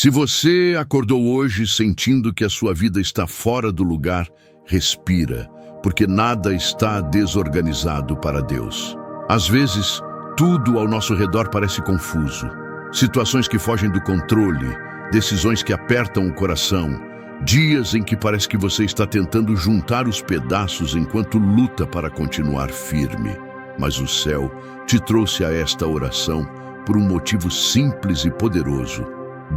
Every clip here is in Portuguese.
Se você acordou hoje sentindo que a sua vida está fora do lugar, respira, porque nada está desorganizado para Deus. Às vezes, tudo ao nosso redor parece confuso. Situações que fogem do controle, decisões que apertam o coração, dias em que parece que você está tentando juntar os pedaços enquanto luta para continuar firme. Mas o céu te trouxe a esta oração por um motivo simples e poderoso.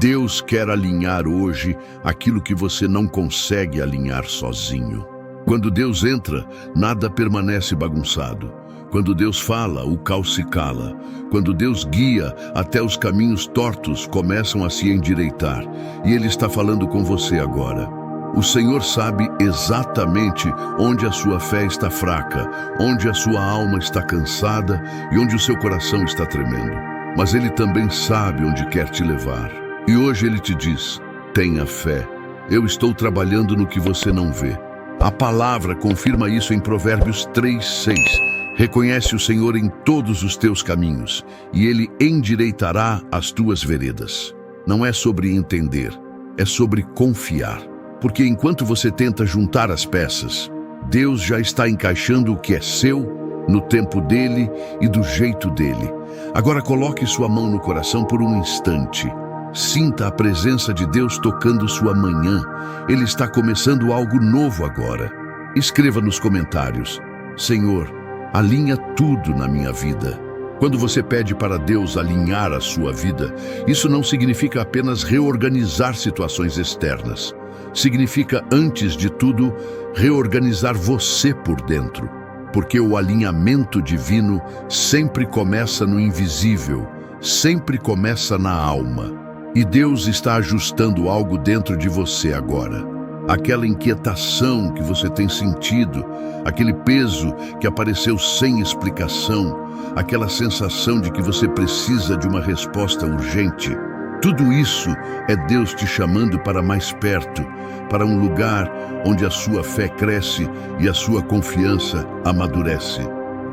Deus quer alinhar hoje aquilo que você não consegue alinhar sozinho. Quando Deus entra, nada permanece bagunçado. Quando Deus fala, o caos se cala. Quando Deus guia, até os caminhos tortos começam a se endireitar. E Ele está falando com você agora. O Senhor sabe exatamente onde a sua fé está fraca, onde a sua alma está cansada e onde o seu coração está tremendo. Mas Ele também sabe onde quer te levar. E hoje Ele te diz: tenha fé. Eu estou trabalhando no que você não vê. A palavra confirma isso em Provérbios 3:6. Reconhece o Senhor em todos os teus caminhos, e Ele endireitará as tuas veredas. Não é sobre entender, é sobre confiar. Porque enquanto você tenta juntar as peças, Deus já está encaixando o que é seu, no tempo dele e do jeito dele. Agora coloque sua mão no coração por um instante. Sinta a presença de Deus tocando sua manhã. Ele está começando algo novo agora. Escreva nos comentários: Senhor, alinha tudo na minha vida. Quando você pede para Deus alinhar a sua vida, isso não significa apenas reorganizar situações externas. Significa, antes de tudo, reorganizar você por dentro. Porque o alinhamento divino sempre começa no invisível, sempre começa na alma. E Deus está ajustando algo dentro de você agora. Aquela inquietação que você tem sentido, aquele peso que apareceu sem explicação, aquela sensação de que você precisa de uma resposta urgente. Tudo isso é Deus te chamando para mais perto, para um lugar onde a sua fé cresce e a sua confiança amadurece.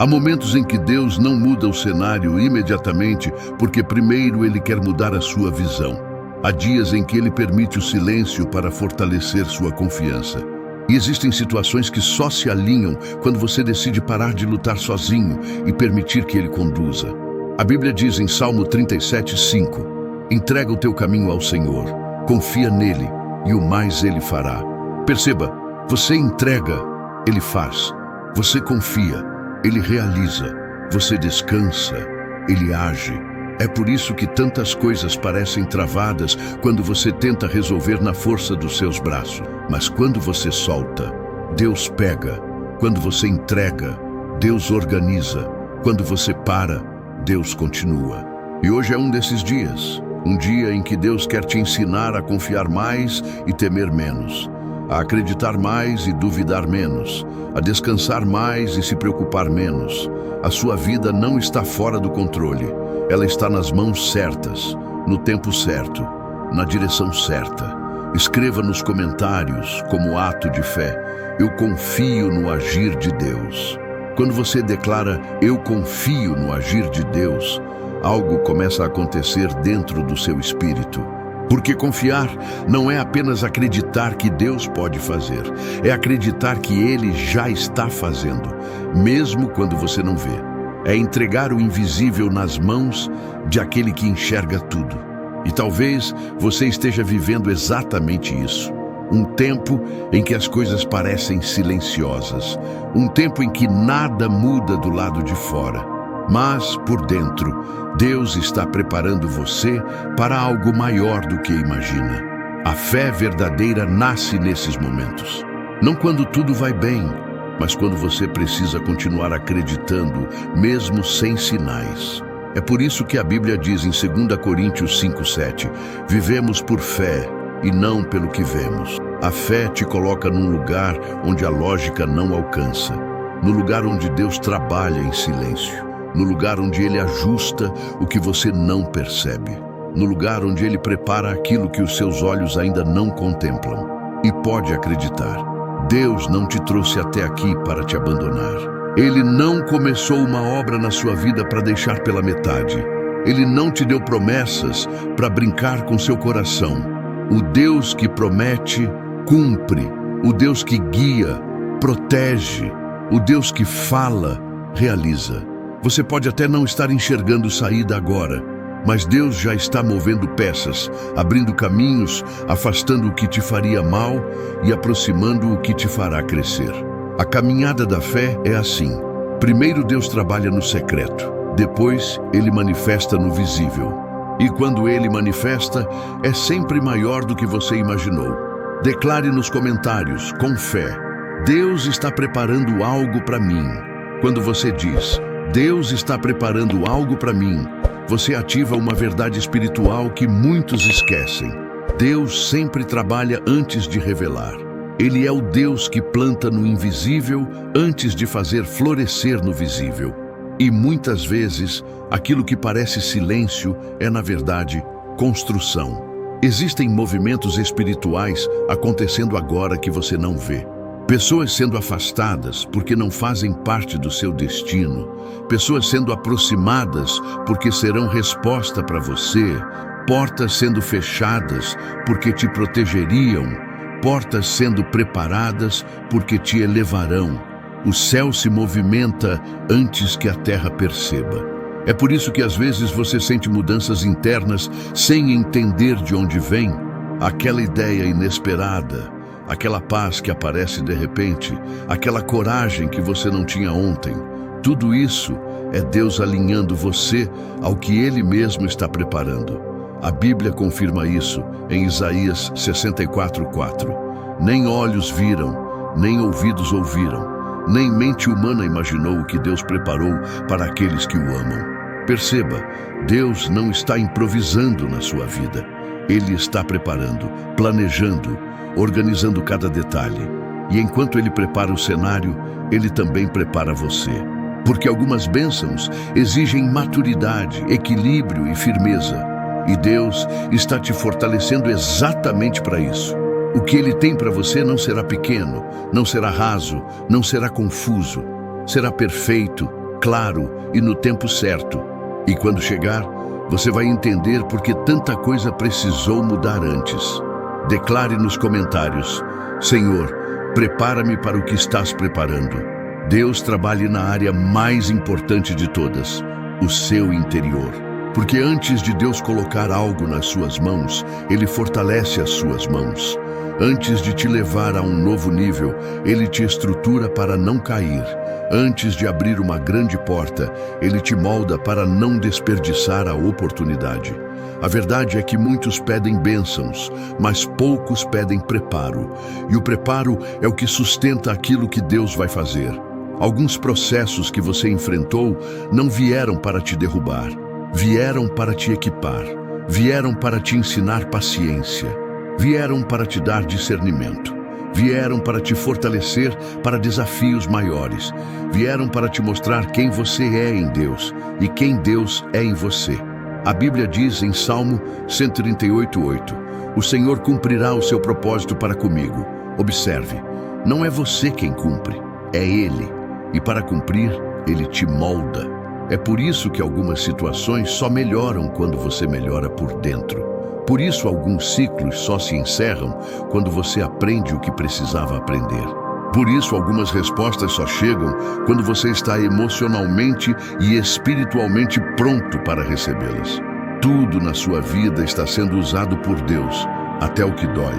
Há momentos em que Deus não muda o cenário imediatamente, porque primeiro Ele quer mudar a sua visão. Há dias em que Ele permite o silêncio para fortalecer sua confiança. E existem situações que só se alinham quando você decide parar de lutar sozinho e permitir que Ele conduza. A Bíblia diz em Salmo 37:5, entrega o teu caminho ao Senhor, confia nele e o mais Ele fará. Perceba, você entrega, Ele faz. Você confia, Ele realiza. Você descansa, Ele age. É por isso que tantas coisas parecem travadas quando você tenta resolver na força dos seus braços. Mas quando você solta, Deus pega. Quando você entrega, Deus organiza. Quando você para, Deus continua. E hoje é um desses dias. Um dia em que Deus quer te ensinar a confiar mais e temer menos. A acreditar mais e duvidar menos. A descansar mais e se preocupar menos. A sua vida não está fora do controle. Ela está nas mãos certas, no tempo certo, na direção certa. Escreva nos comentários, como ato de fé: eu confio no agir de Deus. Quando você declara eu confio no agir de Deus, algo começa a acontecer dentro do seu espírito. Porque confiar não é apenas acreditar que Deus pode fazer, é acreditar que Ele já está fazendo, mesmo quando você não vê. É entregar o invisível nas mãos de aquele que enxerga tudo. E talvez você esteja vivendo exatamente isso. Um tempo em que as coisas parecem silenciosas. Um tempo em que nada muda do lado de fora. Mas, por dentro, Deus está preparando você para algo maior do que imagina. A fé verdadeira nasce nesses momentos. Não quando tudo vai bem, mas quando você precisa continuar acreditando, mesmo sem sinais. É por isso que a Bíblia diz em 2 Coríntios 5:7, vivemos por fé e não pelo que vemos. A fé te coloca num lugar onde a lógica não alcança, no lugar onde Deus trabalha em silêncio, no lugar onde Ele ajusta o que você não percebe, no lugar onde Ele prepara aquilo que os seus olhos ainda não contemplam. E pode acreditar, Deus não te trouxe até aqui para te abandonar. Ele não começou uma obra na sua vida para deixar pela metade. Ele não te deu promessas para brincar com seu coração. O Deus que promete, cumpre. O Deus que guia, protege. O Deus que fala, realiza. Você pode até não estar enxergando saída agora, mas Deus já está movendo peças, abrindo caminhos, afastando o que te faria mal e aproximando o que te fará crescer. A caminhada da fé é assim. Primeiro Deus trabalha no secreto, depois Ele manifesta no visível. E quando Ele manifesta, é sempre maior do que você imaginou. Declare nos comentários, com fé: Deus está preparando algo para mim. Quando você diz, Deus está preparando algo para mim, você ativa uma verdade espiritual que muitos esquecem. Deus sempre trabalha antes de revelar. Ele é o Deus que planta no invisível antes de fazer florescer no visível. E muitas vezes, aquilo que parece silêncio é, na verdade, construção. Existem movimentos espirituais acontecendo agora que você não vê. Pessoas sendo afastadas porque não fazem parte do seu destino. Pessoas sendo aproximadas porque serão resposta para você. Portas sendo fechadas porque te protegeriam. Portas sendo preparadas porque te elevarão. O céu se movimenta antes que a terra perceba. É por isso que às vezes você sente mudanças internas sem entender de onde vem. Aquela ideia inesperada, aquela paz que aparece de repente, aquela coragem que você não tinha ontem. Tudo isso é Deus alinhando você ao que Ele mesmo está preparando. A Bíblia confirma isso em Isaías 64:4. Nem olhos viram, nem ouvidos ouviram, nem mente humana imaginou o que Deus preparou para aqueles que o amam. Perceba, Deus não está improvisando na sua vida. Ele está preparando, planejando, organizando cada detalhe. E enquanto Ele prepara o cenário, Ele também prepara você. Porque algumas bênçãos exigem maturidade, equilíbrio e firmeza. E Deus está te fortalecendo exatamente para isso. O que Ele tem para você não será pequeno, não será raso, não será confuso. Será perfeito, claro e no tempo certo. E quando chegar, você vai entender por que tanta coisa precisou mudar antes. Declare nos comentários: Senhor, prepara-me para o que estás preparando. Deus trabalhe na área mais importante de todas, o seu interior. Porque antes de Deus colocar algo nas suas mãos, Ele fortalece as suas mãos. Antes de te levar a um novo nível, Ele te estrutura para não cair. Antes de abrir uma grande porta, Ele te molda para não desperdiçar a oportunidade. A verdade é que muitos pedem bênçãos, mas poucos pedem preparo. E o preparo é o que sustenta aquilo que Deus vai fazer. Alguns processos que você enfrentou não vieram para te derrubar. Vieram para te equipar. Vieram para te ensinar paciência. Vieram para te dar discernimento. Vieram para te fortalecer para desafios maiores. Vieram para te mostrar quem você é em Deus e quem Deus é em você. A Bíblia diz em Salmo 138:8: O Senhor cumprirá o seu propósito para comigo. Observe, não é você quem cumpre, é Ele. E para cumprir, Ele te molda. É por isso que algumas situações só melhoram quando você melhora por dentro. Por isso alguns ciclos só se encerram quando você aprende o que precisava aprender. Por isso algumas respostas só chegam quando você está emocionalmente e espiritualmente pronto para recebê-las. Tudo na sua vida está sendo usado por Deus, até o que dói.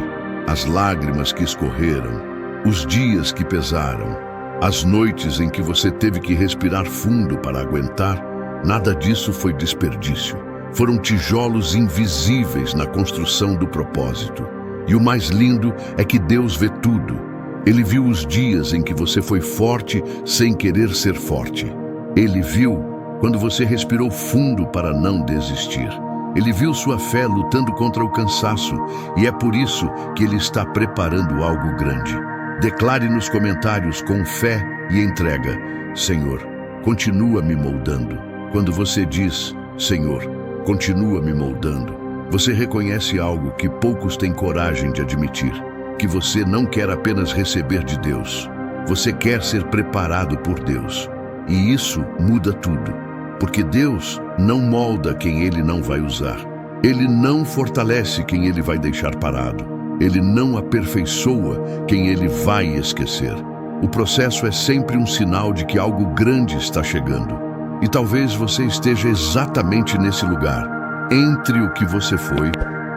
As lágrimas que escorreram, os dias que pesaram, as noites em que você teve que respirar fundo para aguentar, nada disso foi desperdício. Foram tijolos invisíveis na construção do propósito. E o mais lindo é que Deus vê tudo. Ele viu os dias em que você foi forte sem querer ser forte. Ele viu quando você respirou fundo para não desistir. Ele viu sua fé lutando contra o cansaço, e é por isso que Ele está preparando algo grande. Declare nos comentários com fé e entrega: Senhor, continua me moldando. Quando você diz: Senhor, continua me moldando, você reconhece algo que poucos têm coragem de admitir: que você não quer apenas receber de Deus, você quer ser preparado por Deus. E isso muda tudo. porque Deus não molda quem Ele não vai usar. Ele não fortalece quem Ele vai deixar parado. Ele não aperfeiçoa quem Ele vai esquecer. O processo é sempre um sinal de que algo grande está chegando. E talvez você esteja exatamente nesse lugar, entre o que você foi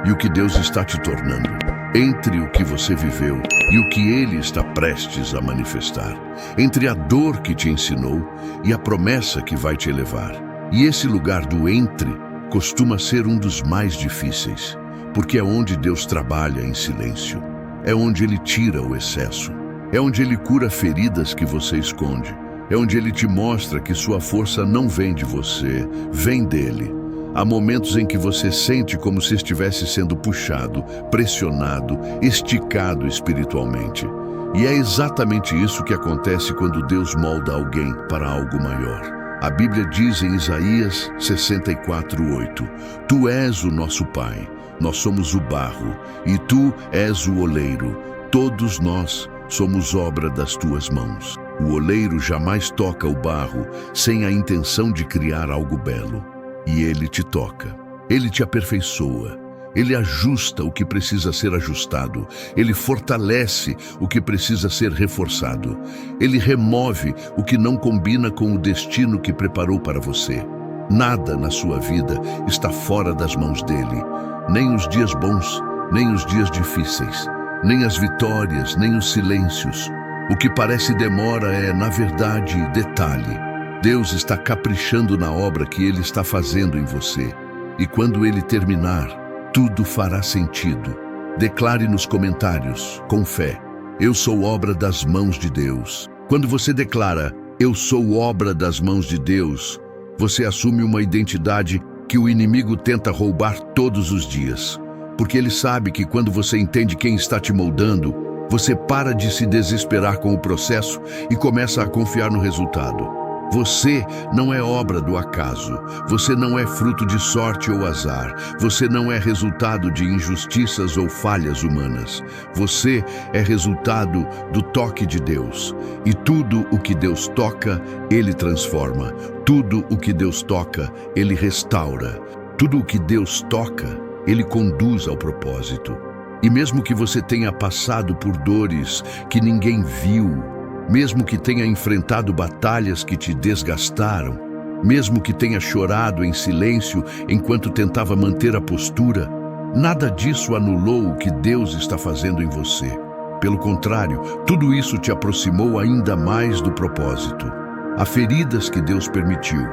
e o que Deus está te tornando, entre o que você viveu e o que Ele está prestes a manifestar, entre a dor que te ensinou e a promessa que vai te elevar. E esse lugar do entre costuma ser um dos mais difíceis, porque é onde Deus trabalha em silêncio, é onde Ele tira o excesso, é onde Ele cura feridas que você esconde, é onde Ele te mostra que sua força não vem de você, vem dEle. Há momentos em que você sente como se estivesse sendo puxado, pressionado, esticado espiritualmente. E é exatamente isso que acontece quando Deus molda alguém para algo maior. A Bíblia diz em Isaías 64:8: Tu és o nosso Pai, nós somos o barro, e Tu és o oleiro. Todos nós somos obra das Tuas mãos. O oleiro jamais toca o barro sem a intenção de criar algo belo. E Ele te toca, Ele te aperfeiçoa, Ele ajusta o que precisa ser ajustado, Ele fortalece o que precisa ser reforçado, Ele remove o que não combina com o destino que preparou para você. Nada na sua vida está fora das mãos dEle, nem os dias bons, nem os dias difíceis, nem as vitórias, nem os silêncios. O que parece demora é, na verdade, detalhe. Deus está caprichando na obra que Ele está fazendo em você. E quando Ele terminar, tudo fará sentido. Declare nos comentários, com fé: eu sou obra das mãos de Deus. Quando você declara, eu sou obra das mãos de Deus, você assume uma identidade que o inimigo tenta roubar todos os dias. Porque ele sabe que quando você entende quem está te moldando, você para de se desesperar com o processo e começa a confiar no resultado. Você não é obra do acaso, você não é fruto de sorte ou azar, você não é resultado de injustiças ou falhas humanas. Você é resultado do toque de Deus. E tudo o que Deus toca, Ele transforma. Tudo o que Deus toca, Ele restaura. Tudo o que Deus toca, Ele conduz ao propósito. E mesmo que você tenha passado por dores que ninguém viu, mesmo que tenha enfrentado batalhas que te desgastaram, mesmo que tenha chorado em silêncio enquanto tentava manter a postura, nada disso anulou o que Deus está fazendo em você. Pelo contrário, tudo isso te aproximou ainda mais do propósito. Há feridas que Deus permitiu,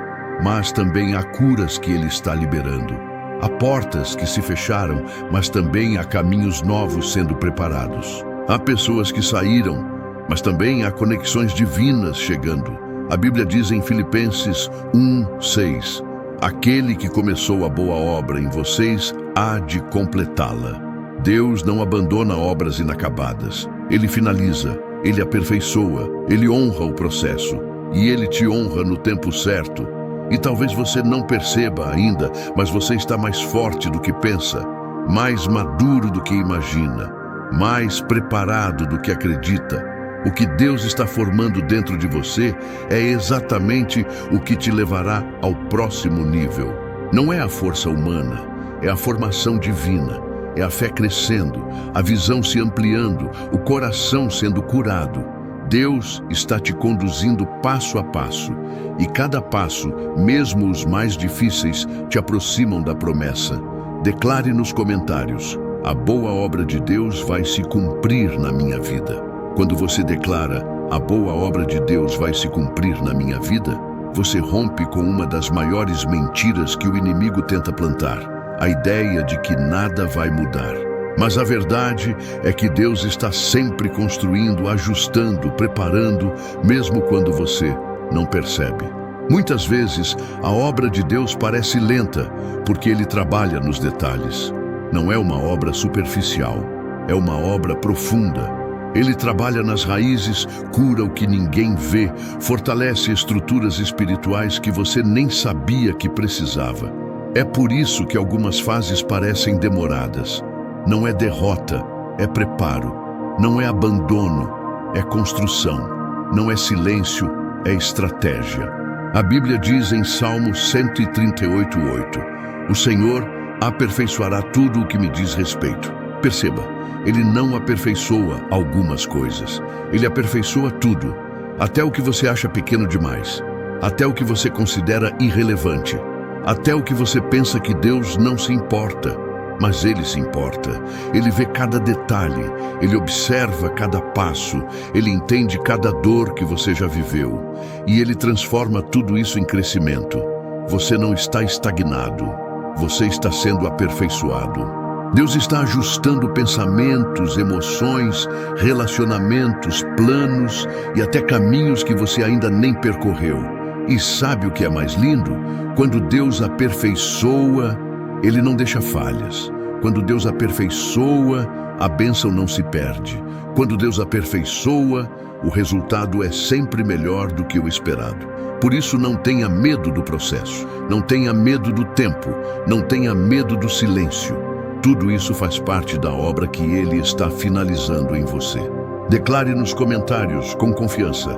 mas também há curas que Ele está liberando. Há portas que se fecharam, mas também há caminhos novos sendo preparados. Há pessoas que saíram, mas também há conexões divinas chegando. A Bíblia diz em Filipenses 1:6: aquele que começou a boa obra em vocês há de completá-la. Deus não abandona obras inacabadas. Ele finaliza, Ele aperfeiçoa, Ele honra o processo. E Ele te honra no tempo certo. E talvez você não perceba ainda, mas você está mais forte do que pensa, mais maduro do que imagina, mais preparado do que acredita. O que Deus está formando dentro de você é exatamente o que te levará ao próximo nível. Não é a força humana, é a formação divina, é a fé crescendo, a visão se ampliando, o coração sendo curado. Deus está te conduzindo passo a passo, e cada passo, mesmo os mais difíceis, te aproximam da promessa. Declare nos comentários: a boa obra de Deus vai se cumprir na minha vida. Quando você declara, a boa obra de Deus vai se cumprir na minha vida, você rompe com uma das maiores mentiras que o inimigo tenta plantar, a ideia de que nada vai mudar. Mas a verdade é que Deus está sempre construindo, ajustando, preparando, mesmo quando você não percebe. Muitas vezes, a obra de Deus parece lenta, porque Ele trabalha nos detalhes. Não é uma obra superficial, é uma obra profunda. Ele trabalha nas raízes, cura o que ninguém vê, fortalece estruturas espirituais que você nem sabia que precisava. É por isso que algumas fases parecem demoradas. Não é derrota, é preparo. Não é abandono, é construção. Não é silêncio, é estratégia. A Bíblia diz em Salmo 138:8: o Senhor aperfeiçoará tudo o que me diz respeito. Perceba, Ele não aperfeiçoa algumas coisas. Ele aperfeiçoa tudo, até o que você acha pequeno demais, até o que você considera irrelevante, até o que você pensa que Deus não se importa. Mas Ele se importa. Ele vê cada detalhe, Ele observa cada passo, Ele entende cada dor que você já viveu. E Ele transforma tudo isso em crescimento. Você não está estagnado, você está sendo aperfeiçoado. Deus está ajustando pensamentos, emoções, relacionamentos, planos e até caminhos que você ainda nem percorreu. E sabe o que é mais lindo? Quando Deus aperfeiçoa, Ele não deixa falhas. Quando Deus aperfeiçoa, a bênção não se perde. Quando Deus aperfeiçoa, o resultado é sempre melhor do que o esperado. Por isso, não tenha medo do processo, não tenha medo do tempo, não tenha medo do silêncio. Tudo isso faz parte da obra que Ele está finalizando em você. Declare nos comentários, com confiança: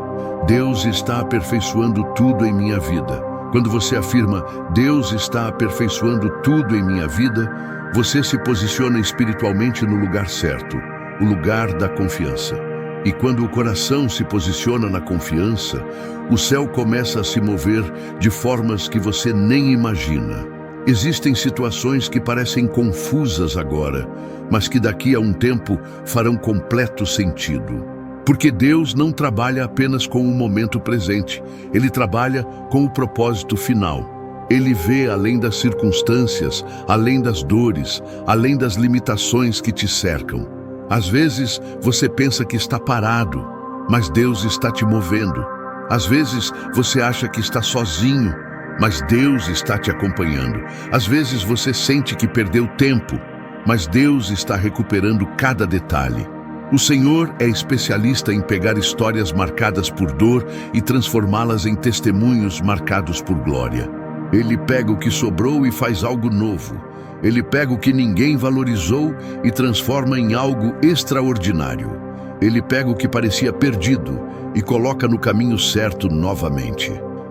Deus está aperfeiçoando tudo em minha vida. Quando você afirma, Deus está aperfeiçoando tudo em minha vida, você se posiciona espiritualmente no lugar certo, o lugar da confiança. E quando o coração se posiciona na confiança, o céu começa a se mover de formas que você nem imagina. Existem situações que parecem confusas agora, mas que daqui a um tempo farão completo sentido. Porque Deus não trabalha apenas com o momento presente, Ele trabalha com o propósito final. Ele vê além das circunstâncias, além das dores, além das limitações que te cercam. Às vezes você pensa que está parado, mas Deus está te movendo. Às vezes você acha que está sozinho, mas Deus está te acompanhando. Às vezes você sente que perdeu tempo, mas Deus está recuperando cada detalhe. O Senhor é especialista em pegar histórias marcadas por dor e transformá-las em testemunhos marcados por glória. Ele pega o que sobrou e faz algo novo. Ele pega o que ninguém valorizou e transforma em algo extraordinário. Ele pega o que parecia perdido e coloca no caminho certo novamente.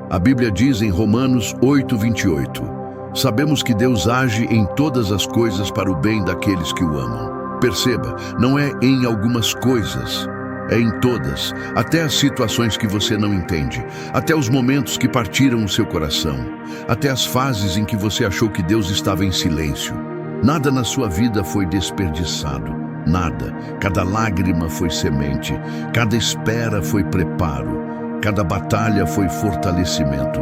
A Bíblia diz em Romanos 8:28: sabemos que Deus age em todas as coisas para o bem daqueles que o amam. Perceba, não é em algumas coisas, é em todas, até as situações que você não entende, até os momentos que partiram o seu coração, até as fases em que você achou que Deus estava em silêncio. Nada na sua vida foi desperdiçado, nada. Cada lágrima foi semente, cada espera foi preparo, cada batalha foi fortalecimento,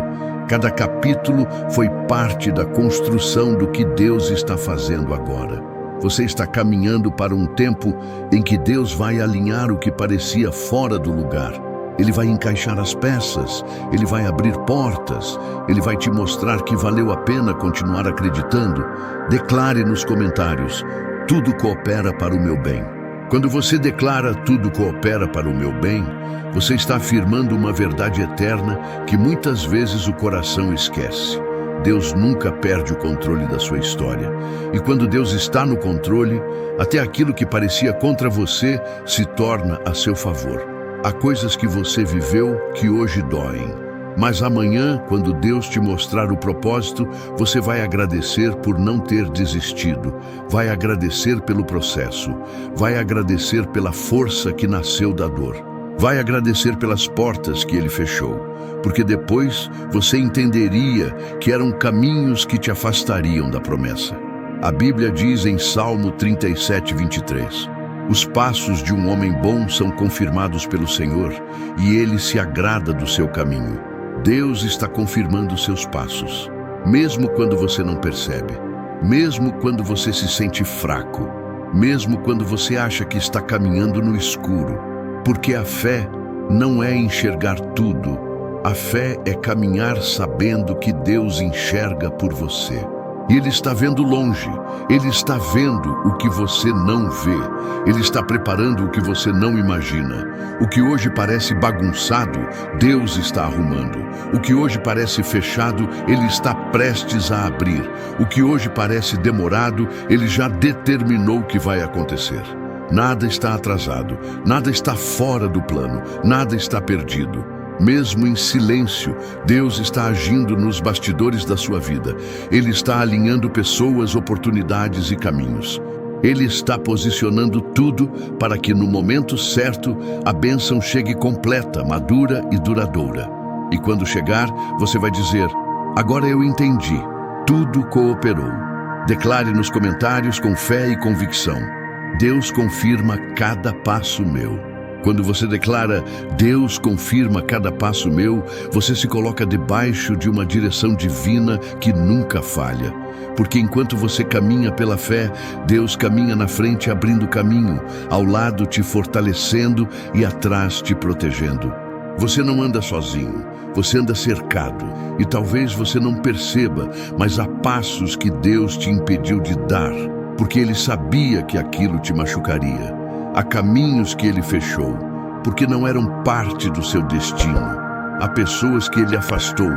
cada capítulo foi parte da construção do que Deus está fazendo agora. Você está caminhando para um tempo em que Deus vai alinhar o que parecia fora do lugar. Ele vai encaixar as peças, Ele vai abrir portas, Ele vai te mostrar que valeu a pena continuar acreditando. Declare nos comentários: tudo coopera para o meu bem. Quando você declara tudo coopera para o meu bem, você está afirmando uma verdade eterna que muitas vezes o coração esquece. Deus nunca perde o controle da sua história. E quando Deus está no controle, até aquilo que parecia contra você se torna a seu favor. Há coisas que você viveu que hoje doem. Mas amanhã, quando Deus te mostrar o propósito, você vai agradecer por não ter desistido. Vai agradecer pelo processo. Vai agradecer pela força que nasceu da dor. Vai agradecer pelas portas que Ele fechou, porque depois você entenderia que eram caminhos que te afastariam da promessa. A Bíblia diz em Salmo 37:23: os passos de um homem bom são confirmados pelo Senhor, e Ele se agrada do seu caminho. Deus está confirmando os seus passos, mesmo quando você não percebe, mesmo quando você se sente fraco, mesmo quando você acha que está caminhando no escuro. Porque a fé não é enxergar tudo. A fé é caminhar sabendo que Deus enxerga por você. E Ele está vendo longe. Ele está vendo o que você não vê. Ele está preparando o que você não imagina. O que hoje parece bagunçado, Deus está arrumando. O que hoje parece fechado, Ele está prestes a abrir. O que hoje parece demorado, Ele já determinou que vai acontecer. Nada está atrasado, nada está fora do plano, nada está perdido. Mesmo em silêncio, Deus está agindo nos bastidores da sua vida. Ele está alinhando pessoas, oportunidades e caminhos. Ele está posicionando tudo para que no momento certo a bênção chegue completa, madura e duradoura. E quando chegar, você vai dizer: agora eu entendi, tudo cooperou. Declare nos comentários com fé e convicção: Deus confirma cada passo meu. Quando você declara, Deus confirma cada passo meu, você se coloca debaixo de uma direção divina que nunca falha. Porque enquanto você caminha pela fé, Deus caminha na frente abrindo caminho, ao lado te fortalecendo e atrás te protegendo. Você não anda sozinho, você anda cercado. E talvez você não perceba, mas há passos que Deus te impediu de dar, porque Ele sabia que aquilo te machucaria. Há caminhos que Ele fechou, porque não eram parte do seu destino. Há pessoas que Ele afastou,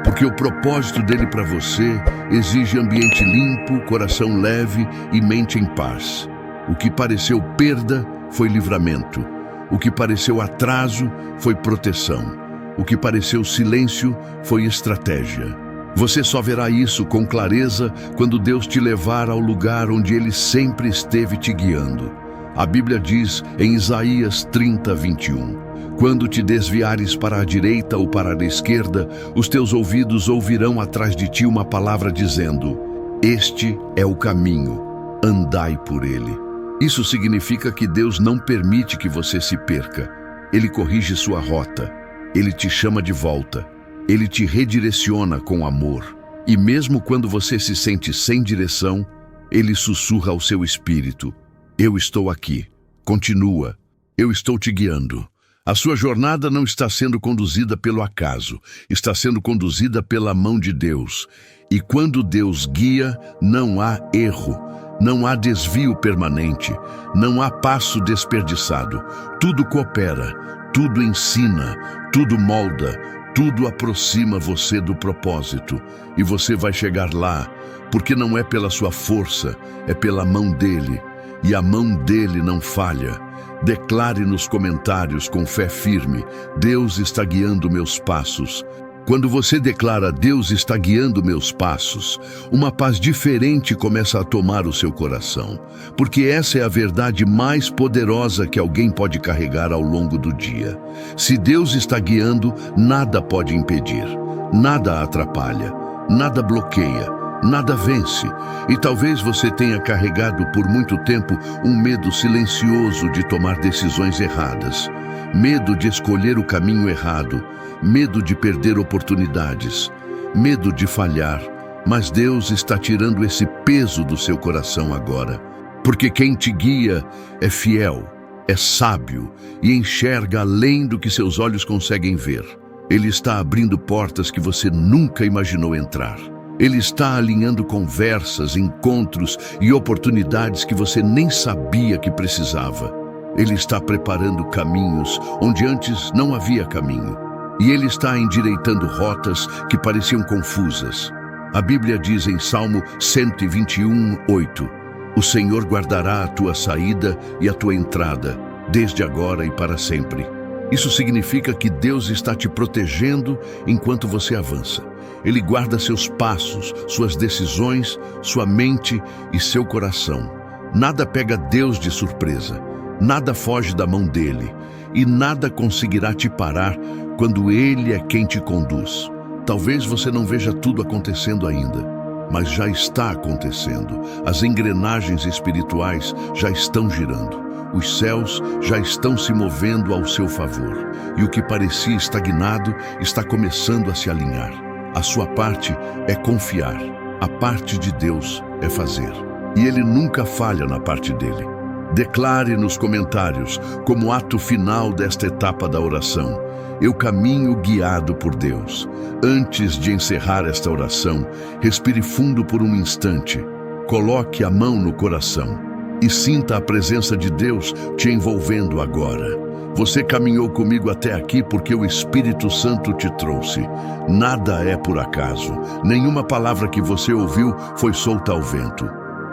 porque o propósito dele para você exige ambiente limpo, coração leve e mente em paz. O que pareceu perda foi livramento. O que pareceu atraso foi proteção. O que pareceu silêncio foi estratégia. Você só verá isso com clareza quando Deus te levar ao lugar onde Ele sempre esteve te guiando. A Bíblia diz em Isaías 30:21, quando te desviares para a direita ou para a esquerda, os teus ouvidos ouvirão atrás de ti uma palavra dizendo: este é o caminho, andai por ele. Isso significa que Deus não permite que você se perca. Ele corrige sua rota, Ele te chama de volta, Ele te redireciona com amor. E mesmo quando você se sente sem direção, Ele sussurra ao seu espírito: eu estou aqui, continua, eu estou te guiando. A sua jornada não está sendo conduzida pelo acaso, está sendo conduzida pela mão de Deus. E quando Deus guia, não há erro, não há desvio permanente, não há passo desperdiçado. Tudo coopera, tudo ensina, tudo molda, tudo aproxima você do propósito. E você vai chegar lá, porque não é pela sua força, é pela mão dele. E a mão dele não falha. Declare nos comentários com fé firme: Deus está guiando meus passos. Quando você declara Deus está guiando meus passos, uma paz diferente começa a tomar o seu coração, porque essa é a verdade mais poderosa que alguém pode carregar ao longo do dia. Se Deus está guiando, nada pode impedir, nada atrapalha, nada bloqueia, nada vence. E talvez você tenha carregado por muito tempo um medo silencioso de tomar decisões erradas, medo de escolher o caminho errado, medo de perder oportunidades, medo de falhar. Mas Deus está tirando esse peso do seu coração agora, porque quem te guia é fiel, é sábio e enxerga além do que seus olhos conseguem ver. Ele está abrindo portas que você nunca imaginou entrar. Ele está alinhando conversas, encontros e oportunidades que você nem sabia que precisava. Ele está preparando caminhos onde antes não havia caminho. E Ele está endireitando rotas que pareciam confusas. A Bíblia diz em Salmo 121:8, o Senhor guardará a tua saída e a tua entrada, desde agora e para sempre. Isso significa que Deus está te protegendo enquanto você avança. Ele guarda seus passos, suas decisões, sua mente e seu coração. Nada pega Deus de surpresa, nada foge da mão dele, e nada conseguirá te parar quando Ele é quem te conduz. Talvez você não veja tudo acontecendo ainda, mas já está acontecendo. As engrenagens espirituais já estão girando. Os céus já estão se movendo ao seu favor, e o que parecia estagnado está começando a se alinhar. A sua parte é confiar, a parte de Deus é fazer. E Ele nunca falha na parte dele. Declare nos comentários, como ato final desta etapa da oração: eu caminho guiado por Deus. Antes de encerrar esta oração, respire fundo por um instante. Coloque a mão no coração e sinta a presença de Deus te envolvendo agora. Você caminhou comigo até aqui porque o Espírito Santo te trouxe. Nada é por acaso. Nenhuma palavra que você ouviu foi solta ao vento.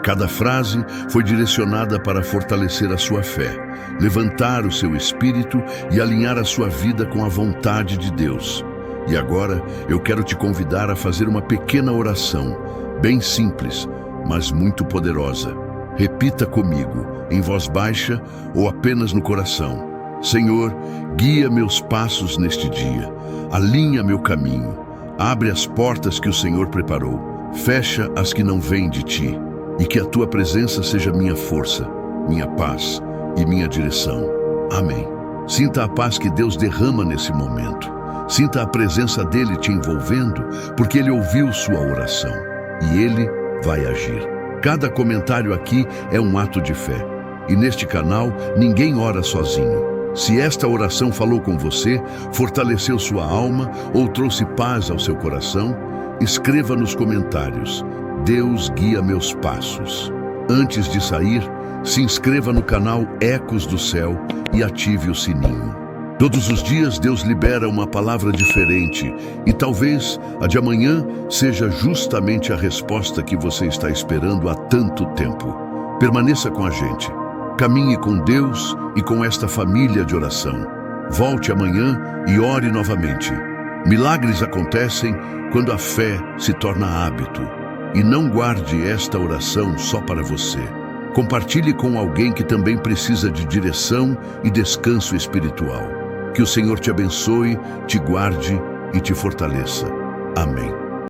Cada frase foi direcionada para fortalecer a sua fé, levantar o seu espírito e alinhar a sua vida com a vontade de Deus. E agora eu quero te convidar a fazer uma pequena oração, bem simples, mas muito poderosa. Repita comigo, em voz baixa ou apenas no coração. Senhor, guia meus passos neste dia, alinha meu caminho, abre as portas que o Senhor preparou, fecha as que não vêm de ti, e que a tua presença seja minha força, minha paz e minha direção. Amém. Sinta a paz que Deus derrama nesse momento. Sinta a presença dele te envolvendo, porque ele ouviu sua oração e ele vai agir. Cada comentário aqui é um ato de fé. E neste canal, ninguém ora sozinho. Se esta oração falou com você, fortaleceu sua alma ou trouxe paz ao seu coração, escreva nos comentários: Deus guia meus passos. Antes de sair, se inscreva no canal Ecos do Céu e ative o sininho. Todos os dias Deus libera uma palavra diferente e talvez a de amanhã seja justamente a resposta que você está esperando há tanto tempo. Permaneça com a gente. Caminhe com Deus e com esta família de oração. Volte amanhã e ore novamente. Milagres acontecem quando a fé se torna hábito. E não guarde esta oração só para você. Compartilhe com alguém que também precisa de direção e descanso espiritual. Que o Senhor te abençoe, te guarde e te fortaleça. Amém.